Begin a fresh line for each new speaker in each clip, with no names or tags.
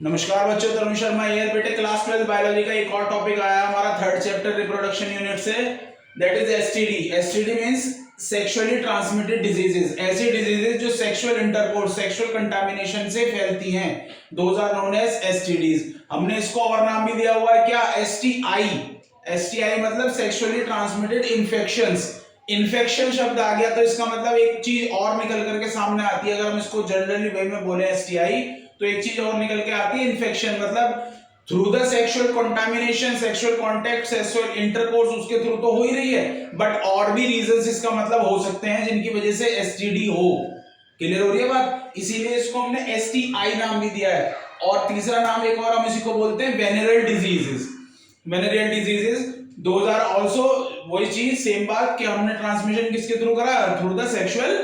नमस्कार बच्चों, तरुण शर्मा हियर। बेटे क्लास 12 बायोलॉजी का एक और टॉपिक आया हमारा थर्ड चैप्टर रिप्रोडक्शन यूनिट से, that is STD. STD means sexually transmitted diseases. ऐसी डिजीजेस जो सेक्सुअल इंटरकोर्स, सेक्सुअल कंटामिनेशन से फैलती हैं, those are known as STDs. हमने इसको और नाम भी दिया हुआ है क्या, एसटीआई। एसटीआई मतलब सेक्सुअली ट्रांसमिटेड इन्फेक्शंस। इन्फेक्शन शब्द आ गया तो इसका मतलब एक चीज और निकल करके सामने आती है। अगर हम इसको जनरली वे में बोले एसटीआई, तो एक चीज और निकल के आती है, इन्फेक्शन। मतलब through the sexual contamination, sexual contact, sexual intercourse उसके थ्रू तो हो ही रही है, बट और भी रीजंस इसका मतलब हो सकते हैं जिनकी वजह से एसटीडी हो। क्लियर हो रही है बात? इसीलिए इसको हमने एसटीआई नाम भी दिया है। और तीसरा नाम एक और हम इसी को बोलते हैं venereal diseases. Venereal diseases those are also वही चीज, सेम बात कि हमने ट्रांसमिशन किसके थ्रू करा, through the sexual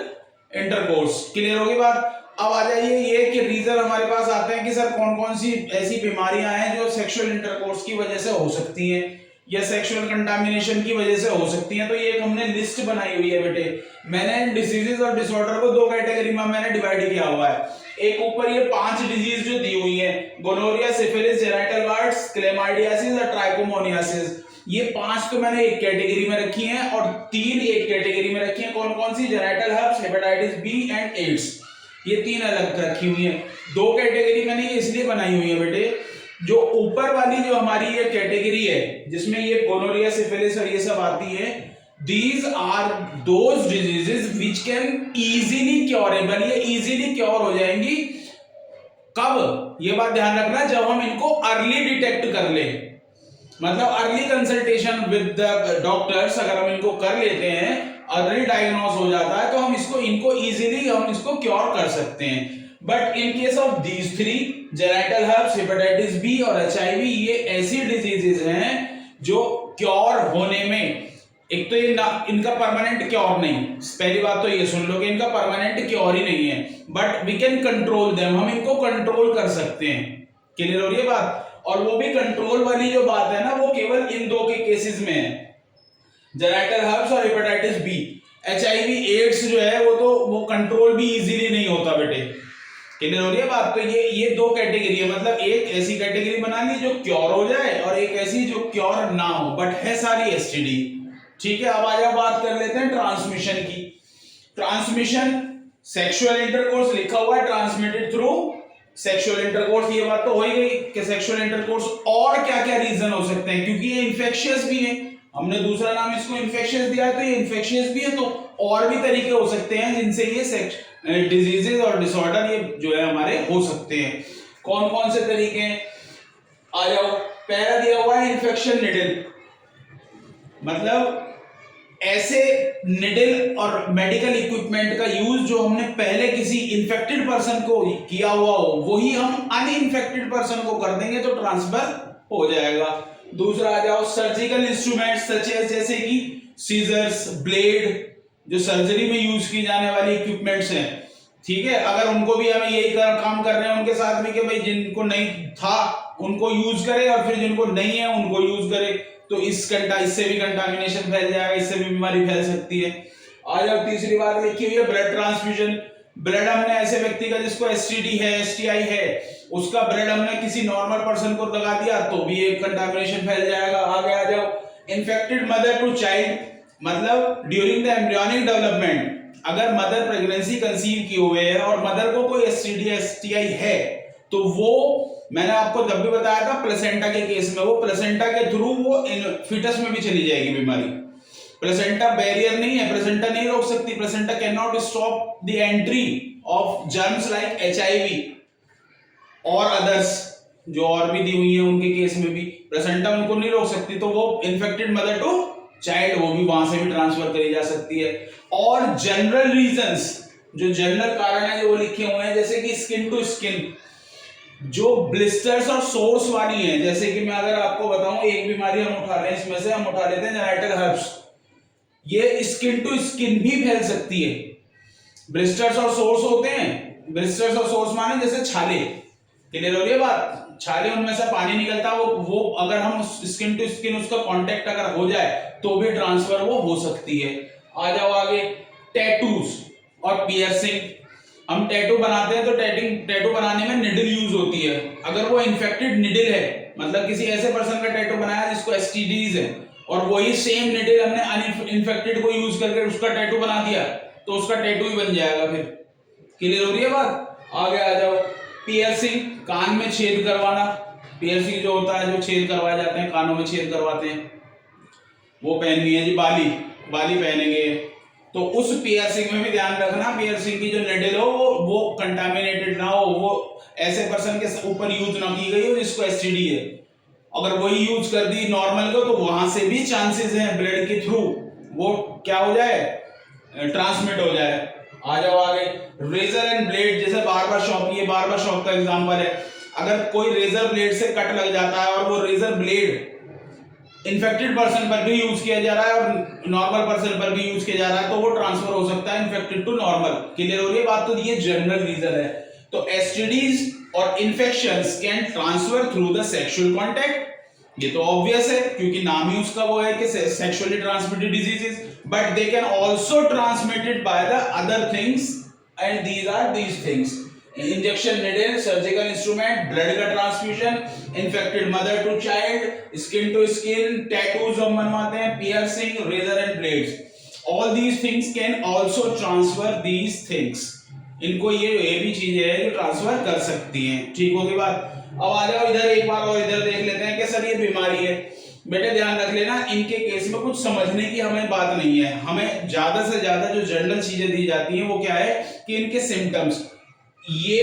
intercourse. Clear होगी बात? अब आ जाइए ये कि रीजन हमारे पास आते हैं कि सर कौन कौन सी ऐसी बीमारियां हैं जो सेक्सुअल इंटरकोर्स की वजह से हो सकती हैं या सेक्सुअल कंटामिनेशन की वजह से हो सकती हैं। तो ये हमने लिस्ट बनाई हुई है बेटे। मैंने डिसीजेस और डिसऑर्डर को दो कैटेगरी में मैंने डिवाइड किया हुआ है। एक ऊपर ये 5 डिजीज जो दी हुई है, गोनोरिया, सिफिलिस, जेनिटल वार्ट्स, क्लेमाइडियासिस और ट्राइकोमोनियासिस, ये 5 तो मैंने एक कैटेगरी में रखी हैं और 3 एक कैटेगरी में रखी हैं। कौन कौन सी? Genital herpes, hepatitis B and AIDS. ये 3 अलग रखी हुई हैं। 2 कैटेगरी मैंने इसलिए बनाई हुई है बेटे, जो ऊपर वाली जो हमारी ये कैटेगरी है जिसमें ये गोनोरिया, सिफिलिस और ये सब आती है, these are those diseases which can easily curable। ये easily क्योर हो जाएंगी कब? ये बात ध्यान रखना, जब हम इनको अर्ली डिटेक्ट कर ले, मतलब early consultation with the doctors अगर हम इनको कर लेते हैं, अर्ली डायग्नोस हो जाता है, तो हम इनको इजीली हम इसको क्योर कर सकते हैं। But in case of these 3, genital herpes, hepatitis B और एचआईवी, ये ऐसी डिजीजेस हैं जो क्योर होने में, एक तो ये इनका परमानेंट क्योर नहीं, पहली बात तो ये सुन लो कि इनका परमानेंट क्योर ही नहीं है, but we can control them, हम इनको कंट्रोल कर सकते हैं। क्लियर हो रही है बात? और वो भी कंट्रोल वाली जो बात है ना, वो केवल इन 2 के केसेस में है, जेनिटल हर्प्स और हेपेटाइटिस बी। एचआईवी एड्स जो है वो कंट्रोल भी इजीली नहीं होता बेटे। क्लियर हो रही है बात? तो ये 2 कैटेगरी है, मतलब एक ऐसी कैटेगरी बना ली जो क्योर हो जाए और एक ऐसी जो क्योर ना हो बट है सारी एसटीडी। ठीक है, अब आ जाओ बात कर लेते हैं ट्रांसमिशन की। ट्रांसमिशन, सेक्सुअल इंटरकोर्स लिखा हुआ है, ट्रांसमिटेड थ्रू सेक्सुअल इंटरकोर्स, ये बात तो हो ही गई कि सेक्सुअल इंटरकोर्स। और क्या क्या रीजन हो सकते हैं, क्योंकि ये इन्फेक्शियस भी है, हमने दूसरा नाम इसको इन्फेक्शियस दिया है, तो ये इन्फेक्शियस भी है, तो और भी तरीके हो सकते हैं जिनसे ये डिजीजेस और डिसऑर्डर ये जो है हमारे हो सकते हैं। कौन कौन से तरीके हैं? आ जाओ, पहला दिया हुआ है इन्फेक्शन निडल, मतलब ऐसे निडल और मेडिकल इक्विपमेंट का यूज जो हमने पहले किसी इन्फेक्टेड पर्सन को किया हुआ हो, वही हम अनइन्फेक्टेड पर्सन को कर देंगे तो ट्रांसफर हो जाएगा। दूसरा आ जाओ, सर्जिकल इंस्ट्रूमेंट सच एज, जैसे कि सीजर्स, ब्लेड, जो सर्जरी में यूज की जाने वाली इक्विपमेंट्स हैं। ठीक है, अगर उनको भी हम यही काम कर रहे हैं उनके साथ भी कि भाई जिनको नहीं था उनको यूज करें और फिर जिनको नहीं है उनको यूज करें, तो इससे भी कंटामिनेशन फैल जाएगा, इससे भी बीमारी फैल सकती है। आ जाओ, तीसरी बात लिखी हुई है ब्लड ट्रांसफ्यूजन। ब्लड हमने ऐसे व्यक्ति का जिसको एसटीडी है, एसटीआई है, उसका ब्लड हमने किसी नॉर्मल पर्सन को लगा दिया तो भी एक कंटामिनेशन फैल जाएगा। आगे आ जाओ, इन्फेक्टेड मदर टू चाइल्ड, मतलब ड्यूरिंग द एम्ब्रियोनिक डेवलपमेंट, अगर मदर प्रेगनेंसी कंसीव किए हुए है और मदर को कोई एसटीडी एसटीआई है, तो वो मैंने आपको जब भी बताया था प्लेसेंटा के केस में, वो प्लेसेंटा के थ्रू वो फीटस में भी चली जाएगी बीमारी। प्लेसेंटा बैरियर नहीं है, प्लेसेंटा नहीं रोक सकती, placenta can not stop the entry of germs like HIV और अदर्स, जो और भी दी हुई है उनके केस में भी प्लेसेंटा उनको नहीं रोक सकती, तो वो इन्फेक्टेड मदर टू चाइल्ड वो भी वहां से भी ट्रांसफर करी जा सकती है। और जनरल रीजंस, जो जनरल कारण है जो वो लिखे हुए हैं, जैसे कि स्किन टू स्किन, जो ब्लिस्टर्स और सोर्स वाली हैं, जैसे कि मैं अगर आपको बताऊं एक बीमारी हम उठा रहे हैं, इसमें से हम उठा लेते हैं जेनिटल हर्प्स, ये स्किन टू स्किन भी फैल सकती है। ब्लिस्टर्स और सोर्स होते हैं, ब्लिस्टर्स और सोर्स माने जैसे छाले। क्लियर हो रही है बात? छाले, उनमें से पानी निकलता है, वो अगर हम स्किन टू स्किन उसका कांटेक्ट अगर हो जाए तो भी ट्रांसफर वो हो सकती है। आ जाओ आगे, टैटूज और पियर्सिंग, हम टैटू बनाते हैं तो टैटू बनाने में निडल यूज होती है। अगर वो इन्फेक्टेड निडल है, मतलब किसी ऐसे पर्सन का टैटू बनाया जिसको एसटीडीज है, और वही सेम निडल हमने अनइन्फेक्टेड को यूज करके उसका टैटू बना दिया, तो उसका टैटू ही बन जाएगा फिर। क्लियर हो रही है बात? आगे आ जाओ। पियर्सिंग, कान में छेद करवाना। पियर्सिंग जो होता है, जो छेद करवाए जाते हैं, कानों में छेद करवाते हैं, वो पहननी है जी। बाली पहनेंगे। तो उस पियर्सिंग में भी ध्यान रखना, पियर्सिंग की जो निडल हो वो कंटामिनेटेड ना हो, वो ऐसे पर्सन के ऊपर यूज ना की गई हो जिसको एसटीडी है। अगर वही यूज कर दी नॉर्मल को, तो वहां से भी चांसेस हैं ब्लड के थ्रू वो क्या हो जाए, ट्रांसमिट हो जाए। आ जाओ आगे। रेजर एंड ब्लेड, जैसे बार्बर शॉप, ये बार्बर शॉप का एग्जांपल है। अगर कोई रेजर ब्लेड से कट लग जाता है और वो रेजर ब्लेड इन्फेक्टेड पर्सन पर भी यूज किया जा रहा है और नॉर्मल पर्सन पर भी यूज किया जा रहा है, तो वो ट्रांसफर हो सकता है इन्फेक्टेड टू नॉर्मल। क्लियर हो रही है बात? तो ये जनरल रीजन है। तो एसटीडीज और infections can transfer through the sexual contact. ये तो ऑब्वियस है क्योंकि नाम ही उसका वो है कि sexually transmitted diseases, but they can also transmitted by the other things, and these are these things: injection needle, surgical instrument, blood का transfusion, infected mother to child, skin to skin, tattoos हम बनवाते हैं, piercing, razor and blades. All these things can also transfer these things. इनको ये भी चीजें हैं जो ट्रांसफर कर सकती हैं। ठीक होगी बात? अब आ जाओ इधर एक बार और इधर देख लेते हैं कि सर ये बीमारी है। बेटे ध्यान रख लेना, इनके केस में कुछ समझने की हमें बात नहीं है। हमें ज्यादा से ज्यादा जो जनरल चीजें दी जाती हैं वो क्या है कि इनके सिम्टम्स, ये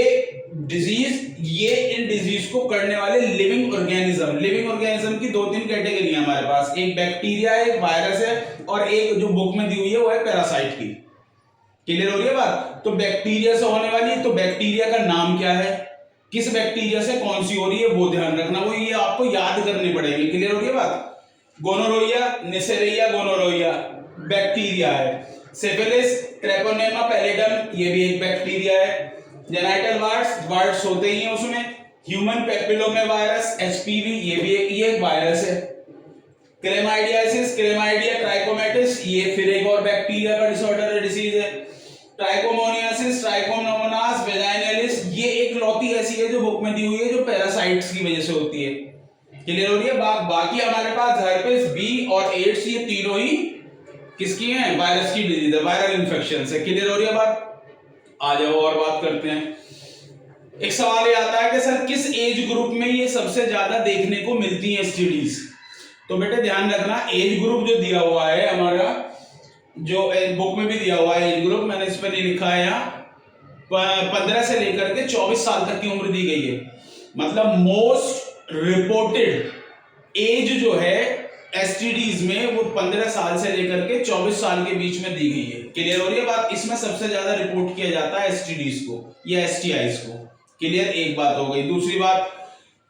डिजीज, ये इन डिजीज को करने वाले लिविंग ऑर्गेनिज्म की दो तीन कैटेगरी है हमारे पास। एक बैक्टीरिया है, एक वायरस है, और एक जो बुक में दी हुई है वो है पैरासाइट की। क्लियर हो रही है बात? तो बैक्टीरिया से होने वाली, तो बैक्टीरिया का नाम क्या है, किस बैक्टीरिया से कौन सी हो रही है, वो ध्यान रखना, वो ये आपको याद करनी पड़ेगी। क्लियर हो रही है बात? गोनोरोइया, नेसेरिया गोनोरोइया बैक्टीरिया है। सिफिलिस, ट्रेपोनेमा पैलिडम, ये भी एक बैक्टीरिया है। जेनाइटल वार्ड्स होते ही हैं उसमें। ह्यूमन पेपिलोमा वायरस, एचपीवी, ये भी एक वायरस है। क्लेमाइडियासिस, क्लेमाइडिया ट्राइकोमेटिस, ये फिर एक और बैक्टीरिया का डिसऑर्डर है, डिसीज है। ट्राइकोमोनियासिस, ट्राइकोमोनास वेजाइनलिस, ये एक लौती ऐसी है जो बुक में दी हुई है, जो पैरासाइट्स की वजह से होती है। क्लियर हो रही है? बाकी हमारे पास हर्पेस बी और एड्स, ये तीनों ही किसकी हैं, वायरस की डिजीज है, वायरल इन्फेक्शन है। क्लियर हो रही है बात? आ जाओ और बात करते हैं। एक सवाल ये आता है कि सर किस एज ग्रुप में ये सबसे ज्यादा देखने को मिलती है एसटीडीज? तो बेटे ध्यान रखना, एज ग्रुप जो दिया हुआ है हमारा, जो बुक में भी दिया हुआ है एज ग्रुप, मैंने इस पर नहीं लिखा है यहाँ, 15 से लेकर के 24 साल तक की उम्र दी गई है। मतलब मोस्ट रिपोर्टेड एज जो है एसटीडीज में वो 15 साल से लेकर के 24 साल के बीच में दी गई है। क्लियर हो रही है बात? इसमें सबसे ज्यादा रिपोर्ट किया जाता है एसटीडीज को या एसटीआईज को। क्लियर? एक बात हो गई। दूसरी बात,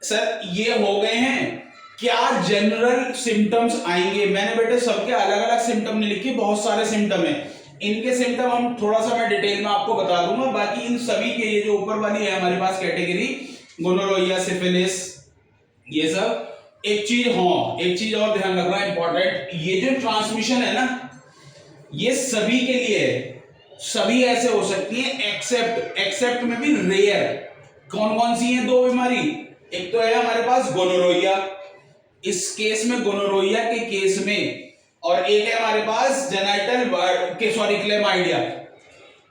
सर ये हो गए हैं, क्या जनरल सिम्टम्स आएंगे? मैंने बेटे सबके अलग अलग सिम्टम नहीं लिखे, बहुत सारे सिम्टम है। इनके सिम्टम हम थोड़ा सा मैं डिटेल में आपको बता दूंगा। बाकी इन सभी के ये जो ऊपर वाली है हमारे पास कैटेगरी, गोनोरोइया, सिफिलिस, ये सब। एक चीज और ध्यान रखना इंपॉर्टेंट, ये जो ट्रांसमिशन है ना, ये सभी के लिए है, सभी ऐसे हो सकती है एक्सेप्ट में भी रेयर। कौन कौन सी है दो बीमारी? एक तो है हमारे पास गोनोरोइया, इस केस में गोनोरोइया के केस में, और एक है हमारे पास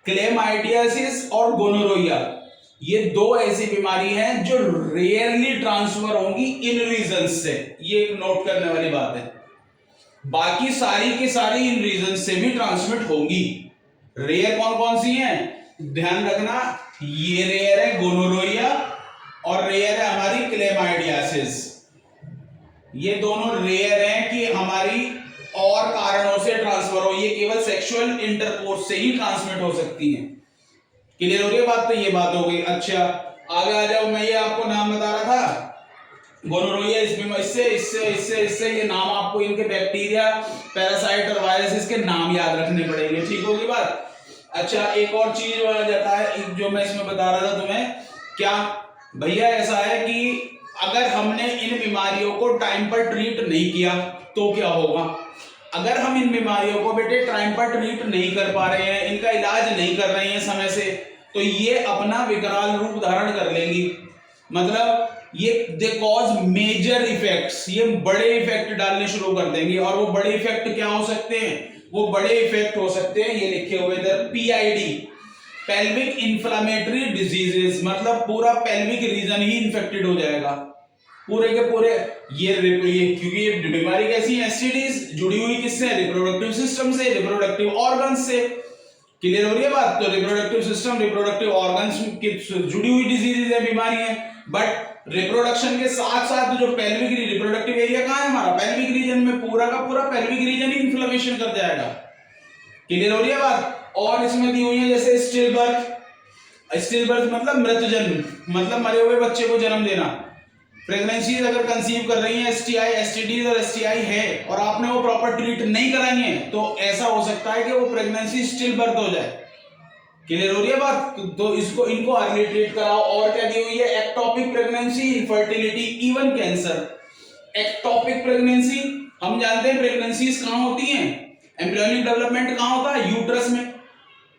क्लेमाइडियासिस और गोनोरोइया। ये दो ऐसी बीमारी हैं जो रेयरली ट्रांसफर होंगी इन रीजन से। ये एक नोट करने वाली बात है। बाकी सारी की सारी इन रीजन से भी ट्रांसमिट होंगी। रेयर कौन कौन सी हैं ध्यान रखना, ये रेयर है गोनोरोइया और रेयर है हमारी क्लेमाइडियासिस। ये दोनों रेयर हैं कि हमारी और कारणों से ट्रांसफर हो, ये केवल सेक्सुअल इंटरकोर्स से ही ट्रांसमिट हो सकती हैं। क्लियर हो रही है बात? तो ये बात हो गई। अच्छा आगे आ जाओ, मैं ये आपको नाम बता रहा था गोनोरोइया, इससे ये नाम आपको इनके बैक्टीरिया, पैरासाइट और वायरस, इसके नाम याद रखने पड़ेंगे। ठीक होगी बात? अच्छा एक और चीज आ जाता है जो मैं इसमें बता रहा था तुम्हें, क्या भैया ऐसा है कि अगर हमने इन बीमारियों को टाइम पर ट्रीट नहीं किया तो क्या होगा? अगर हम इन बीमारियों को बेटे टाइम पर ट्रीट नहीं कर पा रहे हैं, इनका इलाज नहीं कर रहे हैं समय से, तो ये अपना विकराल रूप धारण कर लेंगी। मतलब ये दे कॉज मेजर इफेक्ट्स, ये बड़े इफेक्ट डालने शुरू कर देंगे। और वो बड़े इफेक्ट क्या हो सकते हैं? वो बड़े इफेक्ट हो सकते हैं, ये लिखे हुए इधर, पीआईडी, पेल्विक इंफ्लेमेटरी डिजीजेस, मतलब पूरा पेल्विक रीजन ही इन्फेक्टेड हो जाएगा पूरे के पूरे। ये क्योंकि ये बीमारी कैसी है? एसटीडीज जुड़ी हुई किससे? रिप्रोडक्टिव सिस्टम से, रिप्रोडक्टिव ऑर्गन्स से। क्लियर हो रही है बात? तो रिप्रोडक्टिव सिस्टम, रिप्रोडक्टिव ऑर्गन्स की जुड़ी हुई डिजीजेज है, बीमारी है। बट रिप्रोडक्शन के साथ साथ जो पेल्विक रिप्रोडक्टिव एरिया कहाँ है हमारा? पेल्विक रीजन में, पूरा का पूरा पेल्विक रीजन ही इन्फ्लेमेशन कर जाएगा। क्लियर हो रही है बात? और इसमें दी हुई है जैसे स्टिल बर्थ, स्टिल बर्थ मतलब मृत जन्म, मतलब मरे हुए बच्चे को जन्म देना। प्रेगनेंसी अगर कंसीव कर रही है, एसटीआई, एसटीडी और एसटीआई है और आपने वो प्रॉपर ट्रीट नहीं कराई है, तो ऐसा हो सकता है कि वो प्रेगनेंसी स्टिल बर्थ हो जाए। क्लियर हो रही है बात? तो इसको इनको अर्ली ट्रीट कराओ। और क्या दी हुई है? Ectopic pregnancy, infertility, even cancer. Ectopic pregnancy, हम जानते हैं प्रेगनेंसीज कहां होती हैं? एम्ब्रियोनिक डेवलपमेंट कहां होता है? यूट्रस में।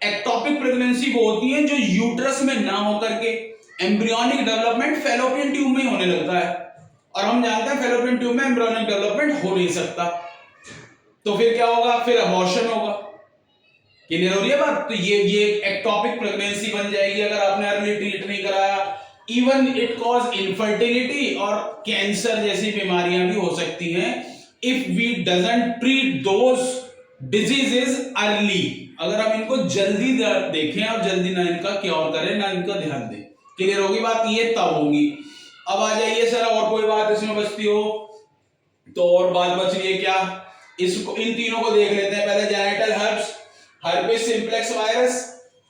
एक्टोपिक प्रेगनेंसी वो होती है जो यूट्रस में ना होकर के एम्ब्रियोनिक डेवलपमेंट फैलोपियन ट्यूब में ही होने लगता है। और हम जानते हैं फैलोपियन ट्यूब में एम्ब्रियोनिक डेवलपमेंट हो नहीं सकता, तो फिर क्या होगा? फिर अबॉर्शन होगा। क्लियर हो रही है बात? तो ये एक्टोपिक प्रेगनेंसी बन जाएगी अगर आपने अर्ली ट्रीट नहीं कराया। इवन इट कॉज इनफर्टिलिटी और कैंसर जैसी बीमारियां भी हो सकती हैं if we doesn't treat those diseases early. अगर हम इनको जल्दी देखें और जल्दी ना इनका क्योर करें, ना इनका ध्यान दें। क्लियर होगी बात? ये तब होगी। अब आ जाइए सर, और कोई बात इसमें बचती हो तो? और बात बच रही है क्या? इसको, इन तीनों को देख लेते हैं पहले। Genital herpes, herpes simplex virus,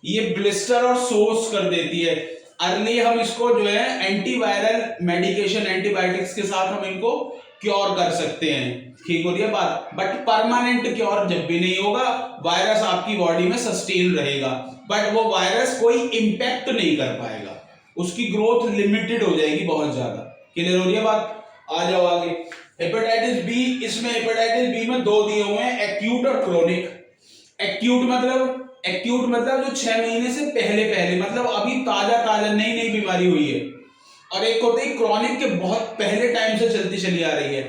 ये ब्लिस्टर और सोर्स कर देती है। अर्ली हम इसको जो है एंटीवायरल मेडिकेशन, एंटीबायोटिक्स के साथ हम इनको क्योर कर सकते हैं। ठीक हो रही है बात? बट परमानेंट क्योर जब भी नहीं होगा, वायरस आपकी बॉडी में सस्टेन रहेगा, बट वो वायरस कोई इंपैक्ट नहीं कर पाएगा, उसकी ग्रोथ लिमिटेड हो जाएगी बहुत ज्यादा। क्लियर हो रही है बात? आ जाओ आगे। हेपेटाइटिस बी, इसमें हेपेटाइटिस बी में दो दिए हुए हैं, एक्यूट और क्रोनिक। एक्यूट मतलब जो 6 महीने से पहले पहले, मतलब अभी ताजा नई नई बीमारी हुई है। और एक होती है क्रोनिक के बहुत पहले टाइम से चलती चली आ रही है।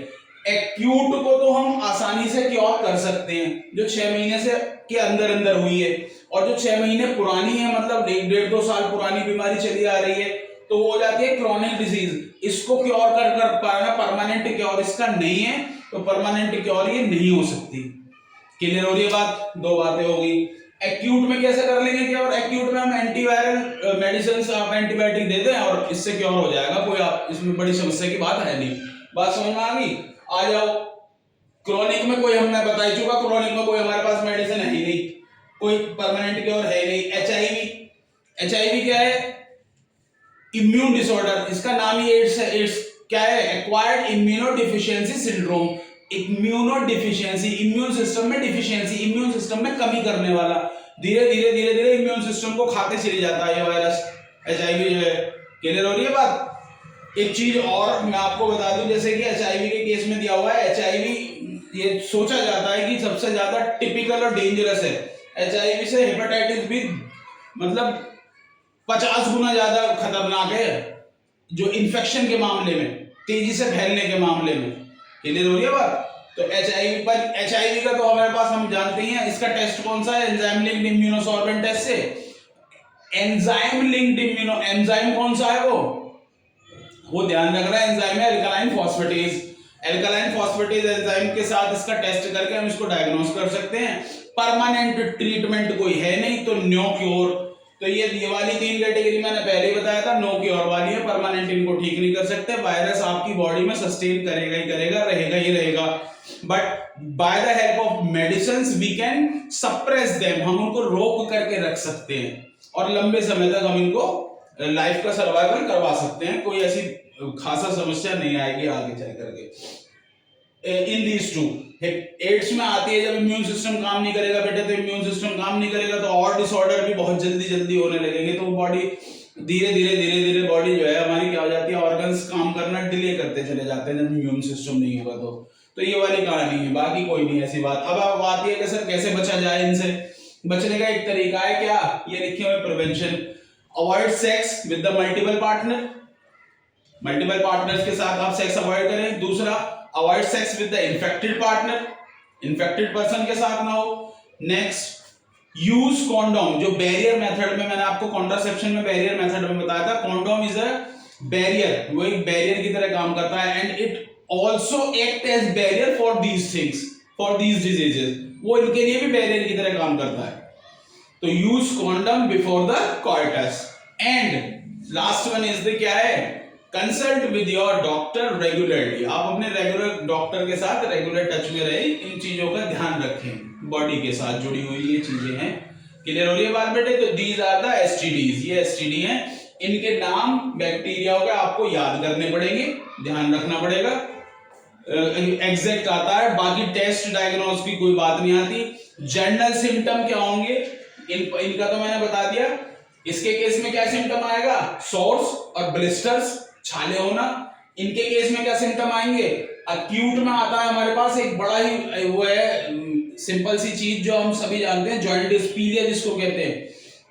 एक्यूट को तो हम आसानी से क्योर कर सकते हैं, जो 6 महीने से के अंदर अंदर हुई है। और जो 6 महीने पुरानी है, मतलब 1-1.5-2 साल पुरानी बीमारी चली आ रही है, तो वो हो जाती है क्रोनिक डिजीज। इसको क्योर कर पाना, परमानेंट क्योर इसका नहीं है, तो परमानेंट क्योर ये नहीं हो सकती। क्लियर हो रही है बात? दो बातें होगी। एक्यूट में कैसे कर लेंगे क्योर? एक्यूट में हम एंटीवायरल मेडिसिन, आप एंटीबायोटिक दे दें और इससे क्योर हो जाएगा, कोई आप इसमें बड़ी समस्या की बात है नहीं। बात समझ में आ गई? आ जाओ। क्रोनिक में कोई हमने बता ही चुका, क्रोनिक में कोई हमारे पास मेडिसिन है ही नहीं, कोई परमानेंट क्योर है नहीं। एचआईवी क्या है? इम्यून डिसऑर्डर, इसका नाम ही एड्स है। एड्स क्या है? Acquired immunodeficiency syndrome. Immunodeficiency, immune system में डिफिशियंसी, इम्यून सिस्टम में कमी करने वाला। धीरे धीरे इम्यून सिस्टम को खाते चले जाता है ये वायरस, एचआईवी जो है। क्लियर हो रही है बात? एक चीज और मैं आपको बता दूं, जैसे कि एचआईवी के केस में दिया हुआ है, एचआईवी ये सोचा जाता है कि सबसे ज्यादा टिपिकल और डेंजरस है। एचआईवी से हेपेटाइटिस बी मतलब 50 गुना ज्यादा खतरनाक है, जो इन्फेक्शन के मामले में, तेजी से फैलने के मामले में। क्लियर हो रही है बात? तो एचआईवी पर, एचआईवी का तो हमारे पास हम जानते ही हैं, इसका टेस्ट कौन सा है? एंजाइम लिंक्ड इम्यूनोसॉर्बेंट टेस्ट से। एंजाइम लिंक्ड इम्यूनो, एंजाइम कौन सा है वो ध्यान रख रहा है, एंजाइम है alkaline phosphatase. Alkaline phosphatase enzyme के साथ इसका टेस्ट करके हम इसको डायग्नोस कर सकते हैं। परमानेंट ट्रीटमेंट कोई है नहीं, तो नो क्योर। तो ये वाली 3 कैटेगरी मैंने पहले ही बताया था, नो क्योर वाली है, परमानेंट इनको ठीक नहीं कर सकते। वायरस आपकी बॉडी में सस्टेन करेगा ही करेगा, रहेगा ही रहेगा, but by the help of medicines we can suppress them, हम उनको रोक करके रख सकते हैं और लंबे समय तक हम इनको लाइफ का सर्वाइवल करवा सकते हैं। कोई ऐसी खासा समस्या नहीं आएगी आगे चल करके। इन दीज टू, एड्स में आती है जब इम्यून सिस्टम काम नहीं करेगा बेटे, तो इम्यून सिस्टम काम नहीं करेगा तो और डिसऑर्डर भी बहुत जल्दी होने लगेंगे, तो बॉडी धीरे धीरे बॉडी जो है हमारी क्या हो जाती है, ऑर्गन्स काम करना डिले करते चले जाते हैं जब इम्यून सिस्टम नहीं होगा तो ये वाली कहानी है, बाकी कोई नहीं ऐसी बात। अब आती है कि सर कैसे बचा जाए इनसे? बचने का एक तरीका है क्या? ये लिखे हुए prevention. Avoid sex with the multiple partner, multiple partners के साथ आप सेक्स अवॉइड करें। दूसरा, avoid sex with the infected partner, infected person के साथ ना हो। नेक्स्ट, यूज कॉन्डोम, जो बैरियर मेथड में मैंने आपको कॉन्ट्रासेप्शन में बैरियर मेथड में बताया था, कॉन्डोम इज अ बैरियर, वो एक बैरियर की तरह काम करता है and it also act as barrier for these things, for these diseases, वो इनके लिए भी बैरियर की तरह काम करता है। तो use condom before the coitus. And last one is the क्या है, consult with your doctor regularly, आप अपने रेगुलर डॉक्टर के साथ रेगुलर टच में रहे, इन चीजों का ध्यान रखें, बॉडी के साथ जुड़ी हुई ये चीजें हैं। क्लियर हो रही है बात बेटे? तो दीज आर द एसटीडीज, ये एसटीडी हैं, इनके नाम बैक्टीरिया के आपको याद करने पड़ेंगे, ध्यान रखना पड़ेगा, एग्जैक्ट आता है, बाकी टेस्ट डायग्नोस की कोई बात नहीं आती। जनरल सिम्टम क्या होंगे इनका तो मैंने बता दिया। इसके केस में क्या सिम्टम आएगा, सोर्स और ब्लिस्टर्स, छाले होना। इनके केस में क्या सिम्टम आएंगे, अक्यूट में आता है हमारे पास एक बड़ा ही वो है सिंपल सी चीज जो हम सभी जानते हैं, जॉइंटिस पीलिया जिसको कहते हैं।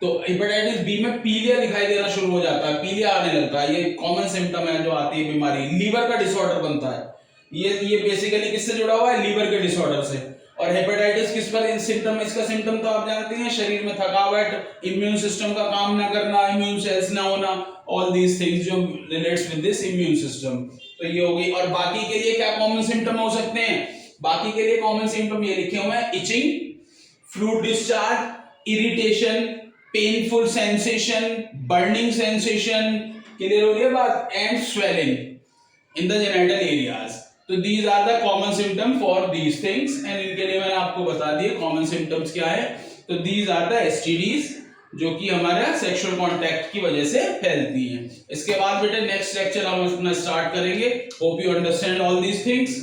तो हेपेटाइटिस बी में पीलिया दिखाई देना शुरू हो जाता है, पीलिया आने लगता है, ये कॉमन सिम्टम है जो आती है बीमारी। लीवर का डिसऑर्डर बनता है, ये बेसिकली किससे जुड़ा हुआ है, लीवर के डिसऑर्डर से। और हेपेटाइटिस किस पर सिम्टम, इसका सिम्टम तो आप जानते हैं, शरीर में थकावट, इम्यून सिस्टम का काम ना करना, इम्यून सेल्स ना होना, ऑल दीज थिंग्स जो relates with this immune system. तो ये हो गई। और बाकी के लिए क्या कॉमन सिम्टम हो सकते हैं, बाकी के लिए कॉमन सिम्टम ये लिखे हुए हैं, itching, fluid discharge, irritation, painful sensation, burning sensation, clear हो रही है बात, and swelling in the genital areas. तो these are the common symptom for these things and इनके लिए मैंने आपको बता दिए कॉमन सिम्टम्स क्या है। तो दीज आर द एसटीडीज जो कि हमारा सेक्सुअल कांटेक्ट की वजह से फैलती हैं। इसके बाद बेटे नेक्स्ट लेक्चर हम अपना स्टार्ट करेंगे। Hope you understand all these things.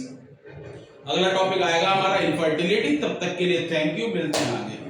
अगला टॉपिक आएगा हमारा इनफर्टिलिटी। तब तक के लिए थैंक यू, मिलते हैं आगे।